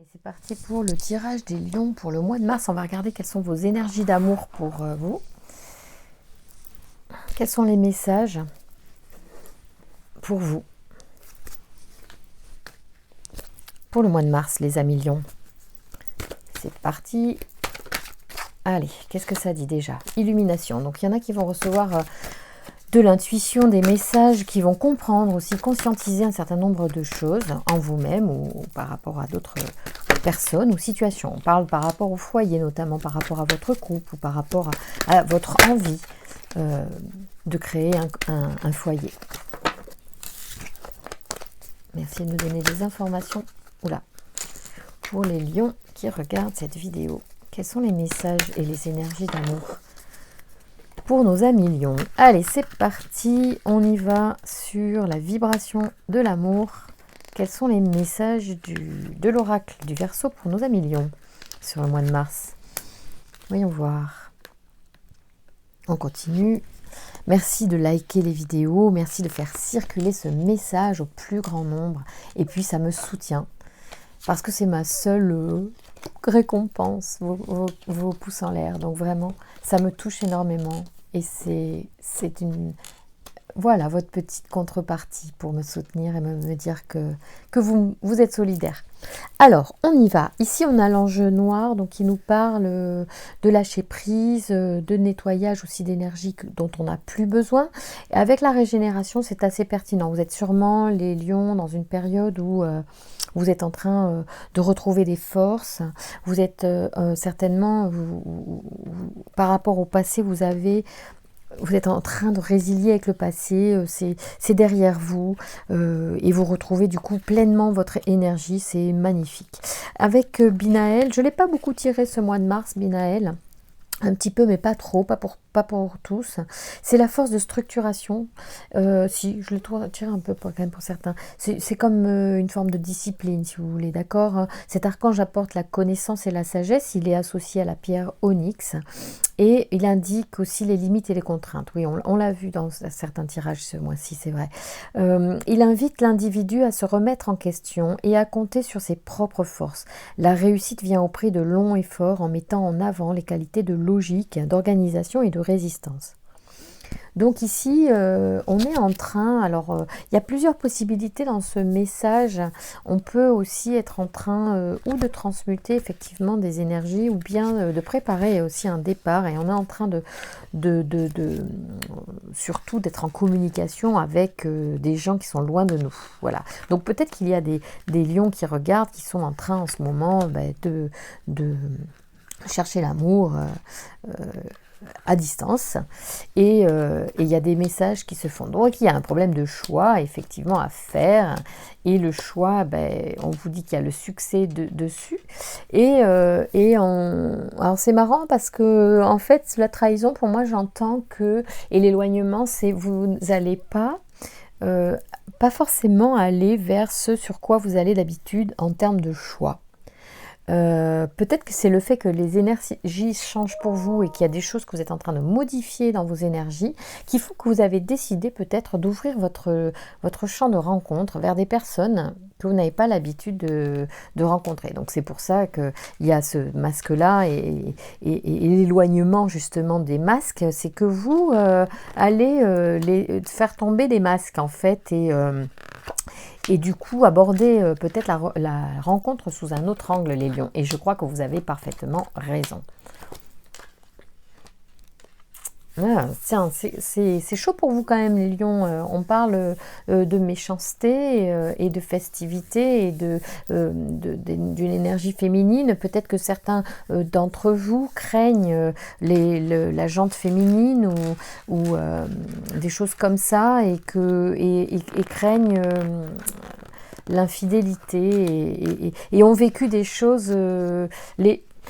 Et c'est parti pour le tirage des lions pour le mois de mars. On va regarder quelles sont vos énergies d'amour pour vous. Quels sont les messages pour vous pour le mois de mars, les amis lions. C'est parti. Allez, qu'est-ce que ça dit déjà? Illumination. Donc il y en a qui vont recevoir de l'intuition, des messages, qui vont comprendre aussi, conscientiser un certain nombre de choses en vous-même ou par rapport à d'autres personnes ou situations. On parle par rapport au foyer, notamment par rapport à votre couple ou par rapport à votre envie de créer un foyer. Merci de me donner des informations. Oula. Pour les lions qui regardent cette vidéo, quels sont les messages et les énergies d'amour pour nos amis lions? Allez, c'est parti. On y va sur la vibration de l'amour. Quels sont les messages de l'oracle du Verseau pour nos amis lions sur le mois de mars? Voyons voir. On continue. Merci de liker les vidéos. Merci de faire circuler ce message au plus grand nombre. Et puis, ça me soutient. Parce que c'est ma seule récompense, vos pouces en l'air. Donc vraiment, ça me touche énormément. Et c'est une... Voilà, votre petite contrepartie pour me soutenir et me dire que vous êtes solidaire. Alors, on y va. Ici, on a l'enjeu noir, donc il nous parle de lâcher prise, de nettoyage aussi d'énergie dont on n'a plus besoin. Et avec la régénération, c'est assez pertinent. Vous êtes sûrement, les lions, dans une période où vous êtes en train de retrouver des forces. Vous êtes certainement, par rapport au passé, vous êtes en train de résilier avec le passé, c'est derrière vous et vous retrouvez du coup pleinement votre énergie, c'est magnifique. Avec Binaël, je ne l'ai pas beaucoup tiré ce mois de mars, Binaël, un petit peu mais pas trop, pas pour tous. C'est la force de structuration, si je le trouve tiré un peu quand même pour certains. C'est comme une forme de discipline si vous voulez, d'accord. Cet archange apporte la connaissance et la sagesse, il est associé à la pierre onyx. Et il indique aussi les limites et les contraintes. Oui, on l'a vu dans certains tirages ce mois-ci, c'est vrai. Il invite l'individu à se remettre en question et à compter sur ses propres forces. La réussite vient au prix de longs efforts en mettant en avant les qualités de logique, d'organisation et de résistance. Donc ici, on est en train, alors il y a plusieurs possibilités dans ce message. On peut aussi être en train ou de transmuter effectivement des énergies ou bien de préparer aussi un départ. Et on est en train surtout d'être en communication avec des gens qui sont loin de nous. Voilà. Donc peut-être qu'il y a des lions qui regardent, qui sont en train en ce moment de chercher l'amour à distance et il y a des messages qui se font. Donc il y a un problème de choix effectivement à faire et le choix, on vous dit qu'il y a le succès dessus alors c'est marrant parce que en fait la trahison pour moi j'entends que et l'éloignement c'est vous n'allez pas forcément aller vers ce sur quoi vous allez d'habitude en termes de choix. Peut-être que c'est le fait que les énergies changent pour vous et qu'il y a des choses que vous êtes en train de modifier dans vos énergies qui font que vous avez décidé peut-être d'ouvrir votre champ de rencontre vers des personnes que vous n'avez pas l'habitude de rencontrer. Donc c'est pour ça qu'il y a ce masque-là et l'éloignement justement des masques, c'est que vous allez faire tomber des masques en fait et du coup aborder peut-être la rencontre sous un autre angle les lions. Et je crois que vous avez parfaitement raison. Ah, tiens, c'est chaud pour vous quand même les lions. On parle de méchanceté et de festivité et d'une énergie féminine. Peut-être que certains d'entre vous craignent la jante féminine ou des choses comme ça et craignent l'infidélité et ont vécu des choses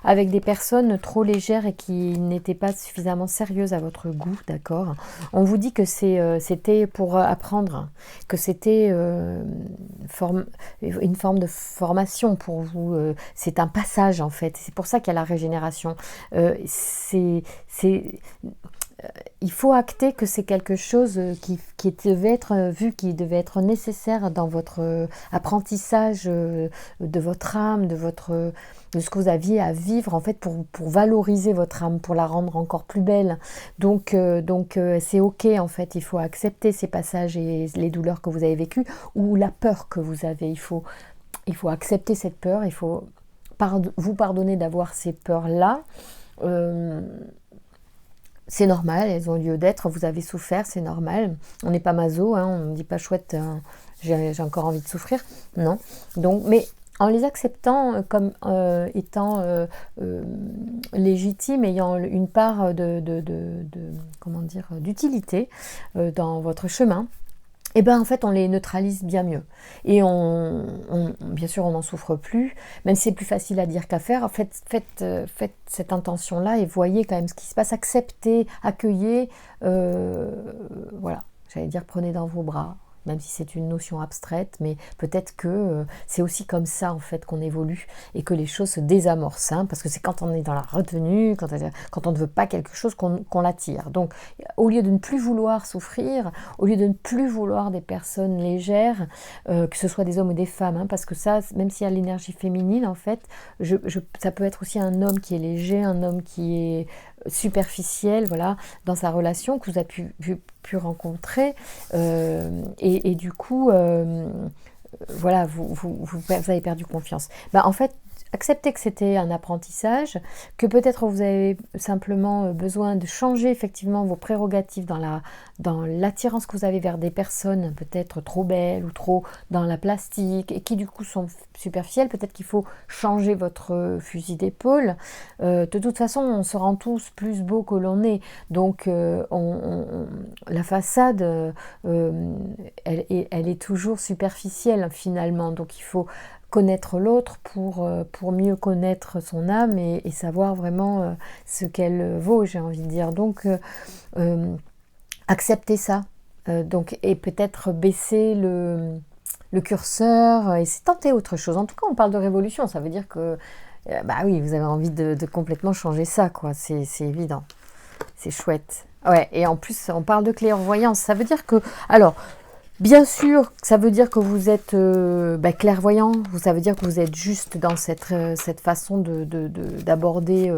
avec des personnes trop légères et qui n'étaient pas suffisamment sérieuses à votre goût, d'accord. On vous dit que c'était pour apprendre, que c'était une forme de formation pour vous. C'est un passage en fait. C'est pour ça qu'il y a la régénération. il faut acter que c'est quelque chose qui devait être vu, qui devait être nécessaire dans votre apprentissage de votre âme, de ce que vous aviez à vivre en fait pour valoriser votre âme, pour la rendre encore plus belle. Donc c'est ok en fait, il faut accepter ces passages et les douleurs que vous avez vécues ou la peur que vous avez. Il faut accepter cette peur, il faut vous pardonner d'avoir ces peurs-là. C'est normal, elles ont lieu d'être, vous avez souffert, c'est normal. On n'est pas maso, hein, on ne dit pas chouette, j'ai encore envie de souffrir. Non. Donc, mais en les acceptant comme étant légitimes, ayant une part comment dire, d'utilité dans votre chemin, et bien en fait on les neutralise bien mieux. Et bien sûr on n'en souffre plus, même si c'est plus facile à dire qu'à faire. En fait, faites cette intention-là et voyez quand même ce qui se passe, acceptez, accueillez, voilà, j'allais dire prenez dans vos bras, même si c'est une notion abstraite, mais peut-être que c'est aussi comme ça en fait qu'on évolue et que les choses se désamorcent, hein, parce que c'est quand on est dans la retenue, quand on ne veut pas quelque chose qu'on l'attire. Donc au lieu de ne plus vouloir souffrir, au lieu de ne plus vouloir des personnes légères, que ce soit des hommes ou des femmes, hein, parce que ça, même s'il y a l'énergie féminine en fait, ça peut être aussi un homme qui est léger, un homme qui est superficiel, voilà, dans sa relation que vous avez pu rencontrer, et du coup, voilà, vous avez perdu confiance. En fait, acceptez que c'était un apprentissage, que peut-être vous avez simplement besoin de changer effectivement vos prérogatives dans l'attirance que vous avez vers des personnes peut-être trop belles ou trop dans la plastique et qui du coup sont superficielles. Peut-être qu'il faut changer votre fusil d'épaule. De toute façon, on se rend tous plus beaux que l'on est. Donc la façade, elle est toujours superficielle finalement. Donc il faut connaître l'autre pour mieux connaître son âme et savoir vraiment ce qu'elle vaut, j'ai envie de dire. Donc acceptez ça, donc, et peut-être baisser le curseur et c'est tenter autre chose. En tout cas on parle de révolution, ça veut dire que bah oui, vous avez envie de complètement changer ça, quoi. C'est évident, c'est chouette. Ouais, et en plus on parle de clairvoyance, ça veut dire que, alors bien sûr, ça veut dire que vous êtes clairvoyant, ça veut dire que vous êtes juste dans cette façon d'aborder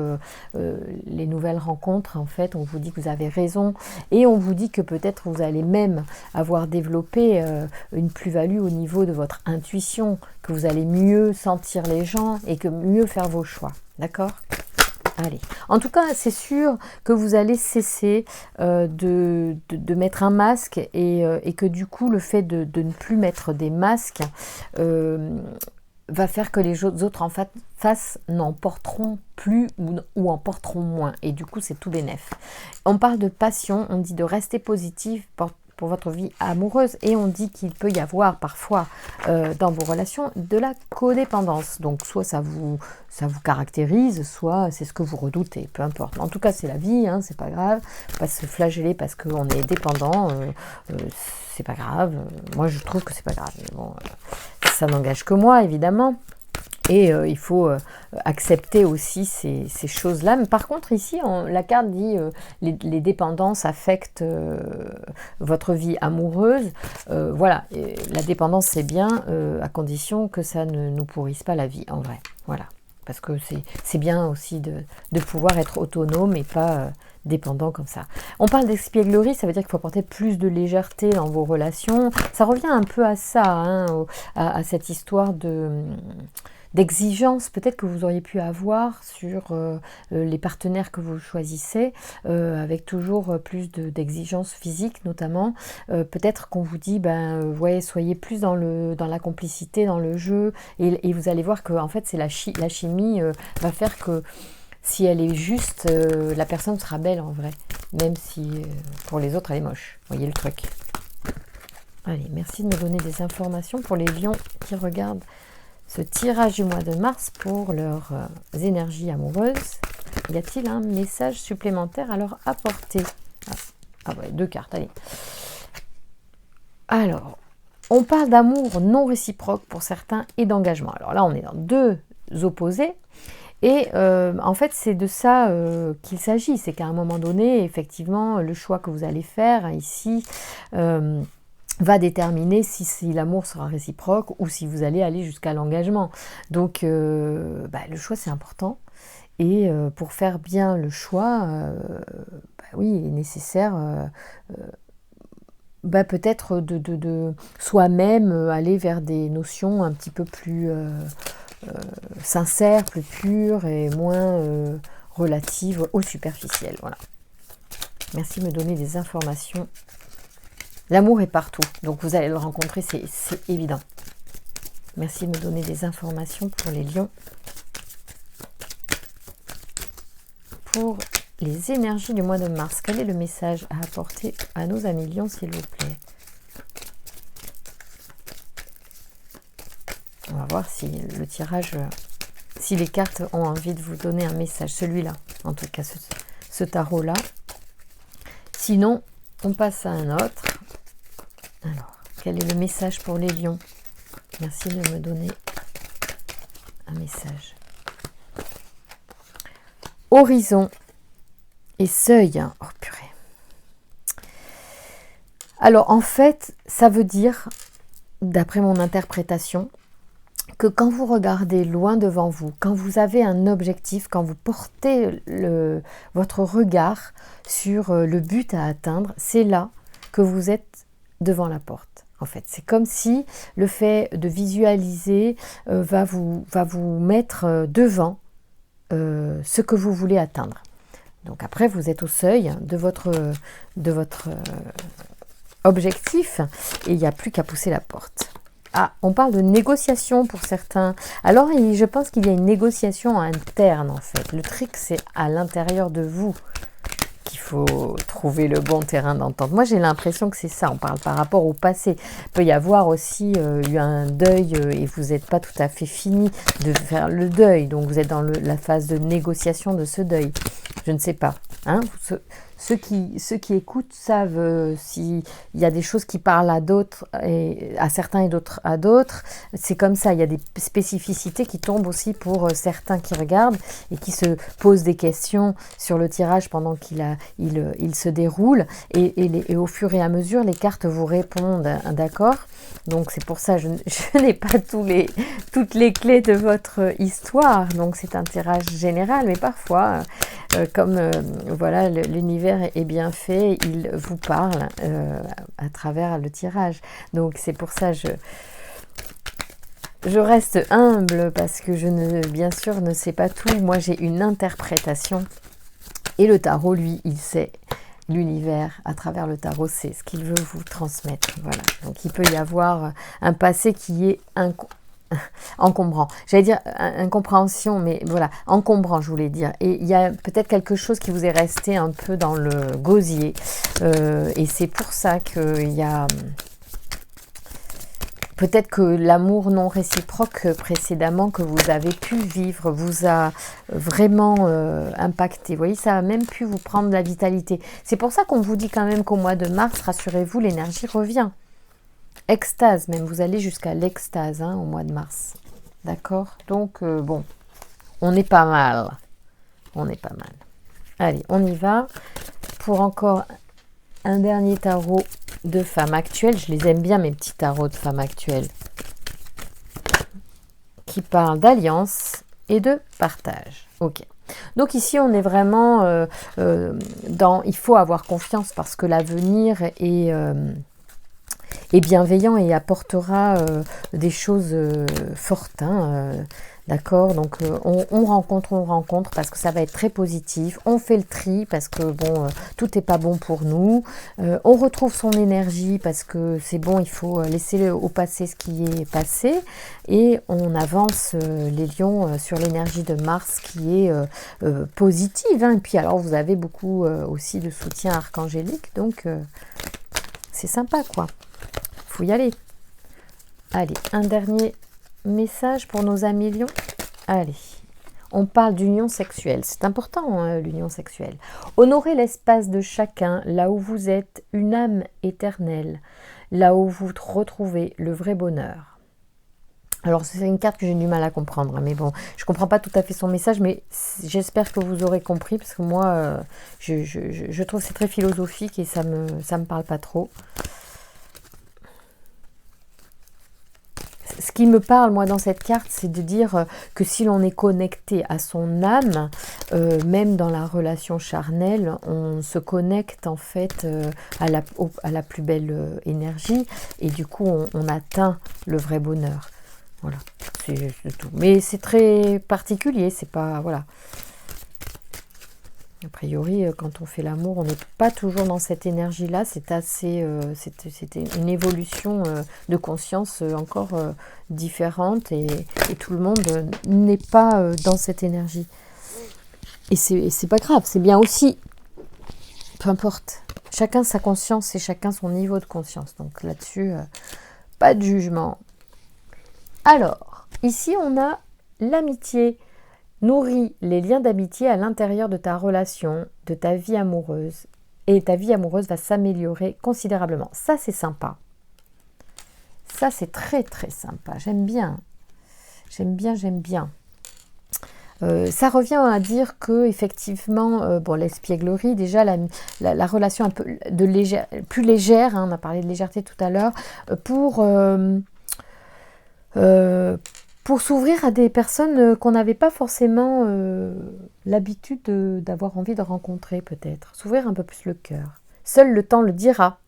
les nouvelles rencontres. En fait, on vous dit que vous avez raison et on vous dit que peut-être vous allez même avoir développé une plus-value au niveau de votre intuition, que vous allez mieux sentir les gens et que mieux faire vos choix. D'accord ? Allez. En tout cas, c'est sûr que vous allez cesser de mettre un masque et que du coup, le fait de ne plus mettre des masques va faire que les autres en face n'en porteront plus ou en porteront moins. Et du coup, c'est tout bénef. On parle de passion, on dit de rester positif pour votre vie amoureuse et on dit qu'il peut y avoir parfois dans vos relations de la codépendance. Donc soit ça vous caractérise, soit c'est ce que vous redoutez, peu importe. En tout cas c'est la vie, hein, c'est pas grave, faut pas se flageller parce qu'on est dépendant, c'est pas grave. Moi je trouve que c'est pas grave, mais bon, ça n'engage que moi évidemment. Et il faut accepter aussi ces choses-là. Mais par contre, ici, la carte dit les dépendances affectent votre vie amoureuse. Voilà, et la dépendance, c'est bien, à condition que ça ne nous pourrisse pas la vie, en vrai. Voilà, parce que c'est bien aussi de pouvoir être autonome et pas dépendant comme ça. On parle d'espièglerie, ça veut dire qu'il faut apporter plus de légèreté dans vos relations. Ça revient un peu à ça, hein, à cette histoire d'exigence peut-être que vous auriez pu avoir sur les partenaires que vous choisissez, avec toujours plus d'exigences physiques notamment. Peut-être qu'on vous dit, ouais, soyez plus dans la complicité, dans le jeu, et vous allez voir que en fait c'est la chimie va faire que si elle est juste, la personne sera belle en vrai, même si pour les autres elle est moche. Voyez le truc. Allez, merci de me donner des informations pour les lions qui regardent ce tirage du mois de mars pour leurs énergies amoureuses. Y a-t-il un message supplémentaire à leur apporter? Ouais, 2 cartes, allez. Alors, on parle d'amour non réciproque pour certains et d'engagement. Alors là, on est dans 2 opposés. Et en fait, c'est de ça qu'il s'agit. C'est qu'à un moment donné, effectivement, le choix que vous allez faire ici va déterminer si l'amour sera réciproque ou si vous allez aller jusqu'à l'engagement. Donc, le choix, c'est important. Et pour faire bien le choix, oui, il est nécessaire peut-être de soi-même aller vers des notions un petit peu plus sincères, plus pures et moins relatives au superficiel. Voilà. Merci de me donner des informations. L'amour est partout, donc vous allez le rencontrer, c'est évident. Merci de me donner des informations pour les lions. Pour les énergies du mois de mars, quel est le message à apporter à nos amis lions, s'il vous plaît? On va voir si le tirage, si les cartes ont envie de vous donner un message. Celui-là, en tout cas, ce tarot-là. Sinon, on passe à un autre. Alors, quel est le message pour les lions? Merci de me donner un message. Horizon et seuil. Oh purée. Alors, en fait, ça veut dire, d'après mon interprétation, que quand vous regardez loin devant vous, quand vous avez un objectif, quand vous portez votre regard sur le but à atteindre, c'est là que vous êtes devant la porte. En fait, c'est comme si le fait de visualiser va vous mettre devant ce que vous voulez atteindre. Donc après, vous êtes au seuil de votre objectif et il n'y a plus qu'à pousser la porte. Ah, on parle de négociation pour certains. Alors, je pense qu'il y a une négociation interne, en fait. Le truc, c'est à l'intérieur de vous qu'il faut trouver le bon terrain d'entente. Moi, j'ai l'impression que c'est ça. On parle par rapport au passé. Il peut y avoir aussi eu un deuil et vous n'êtes pas tout à fait fini de faire le deuil. Donc, vous êtes dans la phase de négociation de ce deuil. Je ne sais pas. Hein, ceux qui écoutent savent s'il y a des choses qui parlent à d'autres, à certains et d'autres à d'autres. C'est comme ça, il y a des spécificités qui tombent aussi pour certains qui regardent et qui se posent des questions sur le tirage pendant qu'il se déroule. Et au fur et à mesure, les cartes vous répondent, d'accord? Donc c'est pour ça que je n'ai pas toutes les clés de votre histoire. Donc c'est un tirage général, mais parfois, comme voilà, l'univers est bien fait, il vous parle à travers le tirage. Donc c'est pour ça que je reste humble parce que bien sûr, ne sais pas tout. Moi, j'ai une interprétation et le tarot, lui, il sait. L'univers, à travers le tarot, c'est ce qu'il veut vous transmettre. Voilà. Donc il peut y avoir un passé qui est encombrant. J'allais dire incompréhension, mais voilà, encombrant, je voulais dire. Et il y a peut-être quelque chose qui vous est resté un peu dans le gosier. Et c'est pour ça qu'il y a... Peut-être que l'amour non réciproque précédemment que vous avez pu vivre vous a vraiment impacté. Vous voyez, ça a même pu vous prendre de la vitalité. C'est pour ça qu'on vous dit quand même qu'au mois de mars, rassurez-vous, l'énergie revient. Extase, même, vous allez jusqu'à l'extase au mois de mars. D'accord? Donc, bon, on est pas mal. On est pas mal. Allez, on y va. Pour encore un dernier tarot de femmes actuelles. Je les aime bien, mes petits tarots de femmes actuelles. Qui parlent d'alliance et de partage. Ok. Donc ici, on est vraiment dans... Il faut avoir confiance parce que l'avenir est bienveillant et apportera des choses fortes. D'accord, donc on rencontre parce que ça va être très positif. On fait le tri parce que bon, tout n'est pas bon pour nous. On retrouve son énergie parce que c'est bon, il faut laisser au passé ce qui est passé. Et on avance les lions sur l'énergie de Mars qui est positive. Et puis alors, vous avez beaucoup aussi de soutien archangélique, donc c'est sympa quoi. Faut y aller. Allez, un dernier message pour nos amis lions. Allez, on parle d'union sexuelle. C'est important, l'union sexuelle. Honorez l'espace de chacun, là où vous êtes, une âme éternelle, là où vous retrouvez le vrai bonheur. Alors, c'est une carte que j'ai du mal à comprendre, hein, mais bon, je comprends pas tout à fait son message, mais j'espère que vous aurez compris, parce que moi, je trouve que c'est très philosophique et ça me parle pas trop. Ce qui me parle, moi, dans cette carte, c'est de dire que si l'on est connecté à son âme, même dans la relation charnelle, on se connecte en fait à la plus belle énergie, et du coup, on atteint le vrai bonheur. Voilà, c'est tout. Mais c'est très particulier, c'est pas... Voilà. A priori, quand on fait l'amour, on n'est pas toujours dans cette énergie-là. C'est assez, c'était une évolution de conscience encore différente, et tout le monde n'est pas dans cette énergie. Et c'est pas grave, c'est bien aussi. Peu importe. Chacun sa conscience et chacun son niveau de conscience. Donc là-dessus, pas de jugement. Alors, ici, on a l'amitié. Nourris les liens d'amitié à l'intérieur de ta relation, de ta vie amoureuse. Et ta vie amoureuse va s'améliorer considérablement. Ça, c'est sympa. Ça, c'est très, très sympa. J'aime bien. J'aime bien, j'aime bien. Ça revient à dire que, effectivement, bon, l'espièglerie, déjà, la relation un peu plus légère, hein, on a parlé de légèreté tout à l'heure, pour s'ouvrir à des personnes qu'on n'avait pas forcément l'habitude d'avoir envie de rencontrer, peut-être. S'ouvrir un peu plus le cœur. Seul le temps le dira.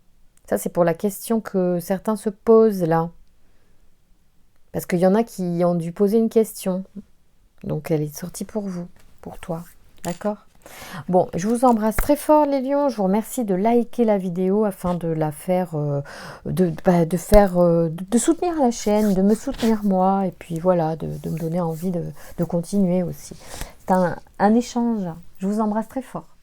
Ça, c'est pour la question que certains se posent là. Parce qu'il y en a qui ont dû poser une question. Donc, elle est sortie pour vous, pour toi. D'accord ? Bon, je vous embrasse très fort les lions, je vous remercie de liker la vidéo afin de la faire, de soutenir la chaîne, de me soutenir moi, et puis voilà, de me donner envie de continuer aussi. C'est un échange, je vous embrasse très fort.